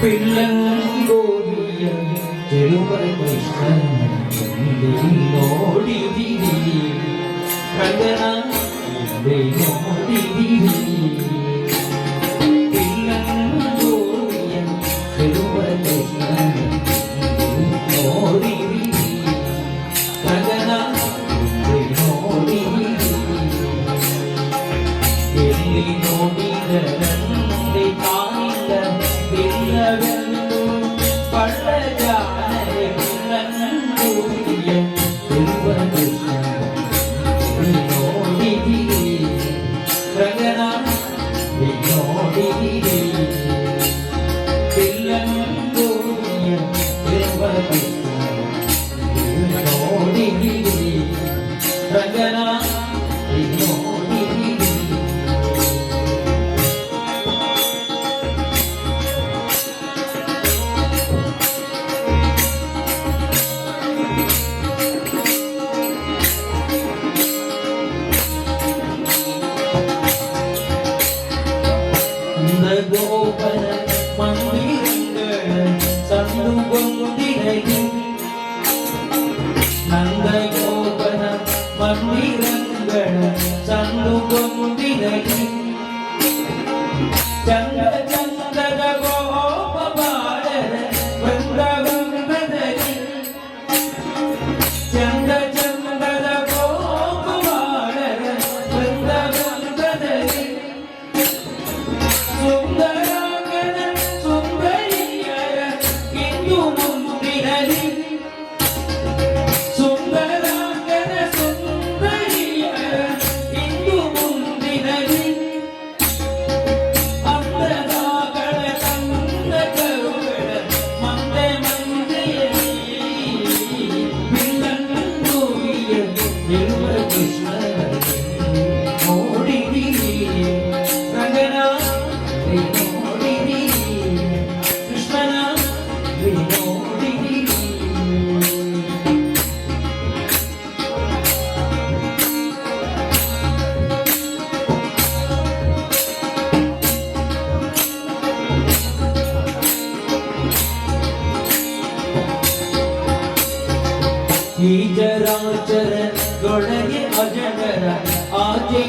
ಪಿಳ್ಳಂಗೋವಿಯ ತಿರುಮಲ ಕೃಷ್ಣನ ನೋಡಿದಿರಿ ಕಂದನ ನೋಡಿದಿರಿ ಪಿಳ್ಳಂಗೋವಿಯ ತಿರುಮಲ ಕೃಷ್ಣನ ನೋಡಿದಿರಿ ಕಂದನ ನೋಡಿದಿರಿ ಎಲ್ಲಿ ನೋಡಿದರಂತೆ ಕಾಣಿಲ್ಲ ಬಿಲ್ಲವೆಂದು ಪಳ್ಳಜಾನೆ ಬಿಲ್ಲಂಗೋವಿಯ ತಿರುಮಲ ಕೃಷ್ಣನ ನೋಡಿದಿರಿ ರಂಗನ ನೋಡಿದಿರಿ ಬಿಲ್ಲಂಗೋವಿಯ ತಿರುಮಲ ಕೃಷ್ಣನ ನೋಡಿದಿರಿ ರಂಗನ ನೋಡಿದಿರಿ ಗೋಪನ ಮಂದಿರಗಳ ಸಂದುಗೊಂದಿರಲಿ ನಂದ ಗೋಪನ ಮಂದಿರಗಳ ಸಂದುಗೊಂದಿರಲಿ ಚಂದ ಚಂದದ ಗೋಪ ಬಾಳರ ವೃಂದವೃಂದದಲ್ಲಿ ಚಂದ ಚಂದದ ಗೋಪ ಬಾಳರ ವೃಂದವೃಂದದಲ್ಲಿ ಸುಂದರಾಂಗನ ಸುಂದರಿಯರ ಇಂದು ಮುಂದಿರಲಿ ಸುಂದರಾಂಗನ ಸುಂದರಿಯರ ಇಂದು ಮುಂದಿರಲಿ ಅಂದದಾಗಳ ಕಂದ ಕರುಗಳ ಮಂದೆ ಮಂದೆಯಲಿ ಪಿಳ್ಳಂಗೋವಿಯ ತಿರುಮಲ ಕೃಷ್ಣನ ನೋಡಿದಿರಿ ರಂಗನ ನೋಡಿದಿರಿ ಕೃಷ್ಣನ ನೋಡಿದಿರಿ ಈ ಜರಾಚರದೊಳಗೆ ಅಜಗರ ಆಚೆ